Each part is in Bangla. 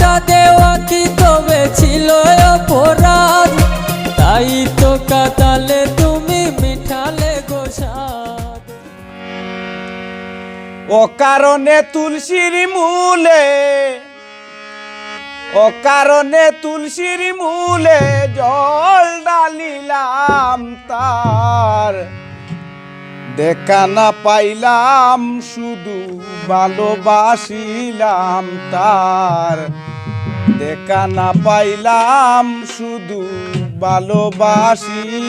ভালোবাসা দেওয়া কি তবে ছিল অপরাধ? তাই তো কাঁদালে তুমি মিঠালে গোসাদ। অকারণে তুলসীর মূলে, অকারণে তুলসীর মূলে জল ডালিলাম, তার দেখা না পাইলাম শুধু ভালোবাসিলাম, তার দেখা না পাইলাম শুধু ভালোবাসিলাম।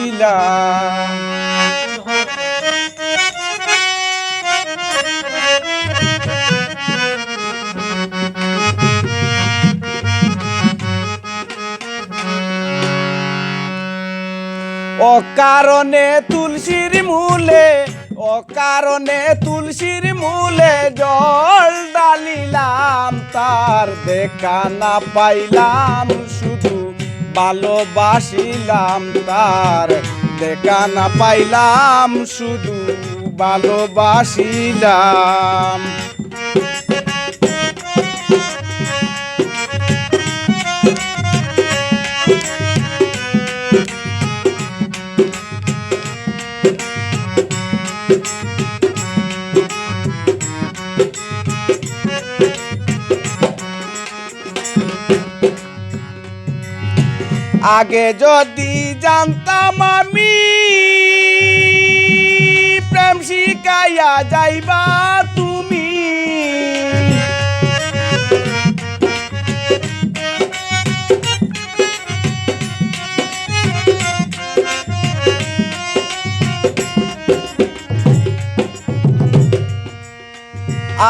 অকারণে তুলসীর মূলে, অকারণে তুলসীর মূলে জল ডালিলাম, তার দেখা না পাইলাম শুধু ভালোবাসিলাম, তার দেখা না পাইলাম শুধু ভালোবাসিলাম। আগে যদি জানতাম আমি প্রেম শিখাইয়া যাইবা তুমি,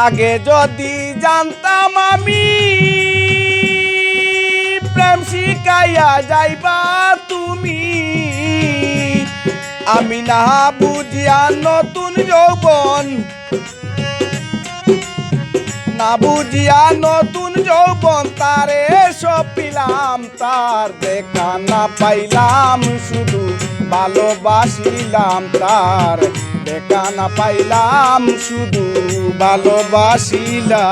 আগে যদি জানতাম আমি প্রেম শিখাইয়া যাইবা তুমি, আমি না বুঝিয়া নতুন যৌবন, না বুঝিয়া নতুন যৌবন তারে সপিলাম, তার দেখা না পাইলাম শুধু ভালোবাসিলাম, তার দেখা না পাইলাম শুধু ভালোবাসিলাম।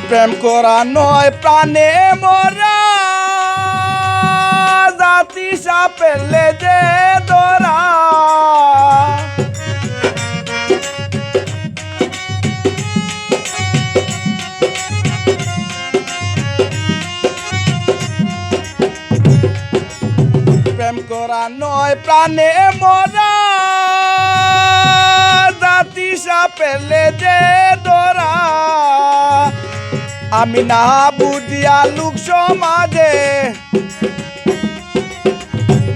প্রেম করা নয় প্রাণে মরা, জাতি সাপের লেজে ধরা, প্রেম করা নয় প্রাণে মরা, জাতি সাপের লেজে ধরা, আমি না বুঝিয়া লোক সমাজে,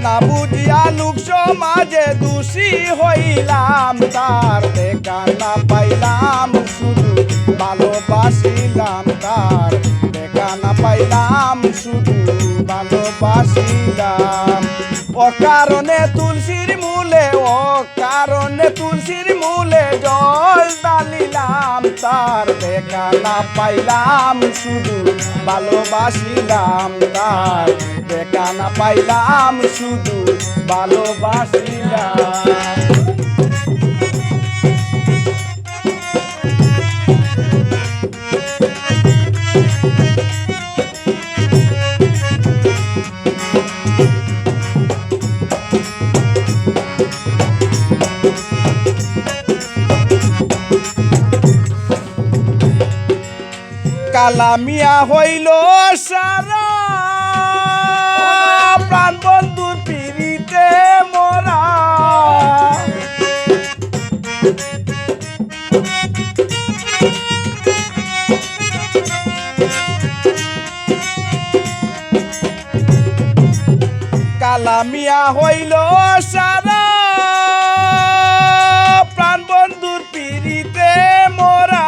না বুঝিয়া লোক সমাজে দোষী হইলাম, তার দেখা না পাইলাম শুধু ভালোবাসিলাম, তার দেখা না পাইলাম শুধু ভালোবাসিলাম। অকারণে তুলসীর মূলে, অকারণে তুলসীর মূলে জল ডালিলাম, তার দেখা না পাইলাম শুধু ভালোবাসিলাম, তার দেখা না পাইলাম শুধু ভালোবাসিলাম। কালামিয়া হইল সারা প্রাণ বন্ধুর পিড়িতে মোরা, কালামিয়া হইল সারা প্রাণ বন্ধুর পিড়িতে মোরা,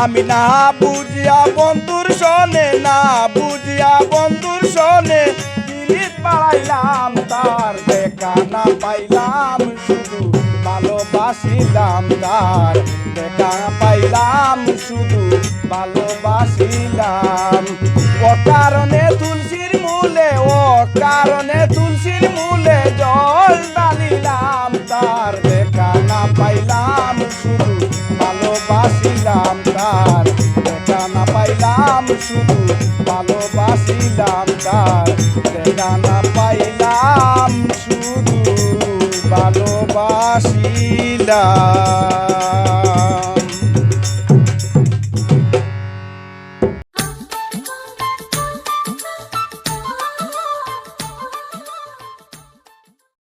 আমি না বুঝিয়া বন্ধুর সনে, না বুঝিয়া বন্ধুর সনে পিরিত বাড়াইলাম, তার দেখা না পাইলাম শুধু ভালোবাসিলাম তার দেখা পাইলাম শুধু ভালোবাসিলাম অকারণে তুলসীর মূলে অকারণে তুলসীর মূলে জল ঢালিলাম তার দেখা না পাইলাম শুধু ভালোবাসিলাম তার দেখা না পাইলাম শুধু ভালোবাসিলাম তার দেখা না পাইলাম শুধু ভালোবাসিলাম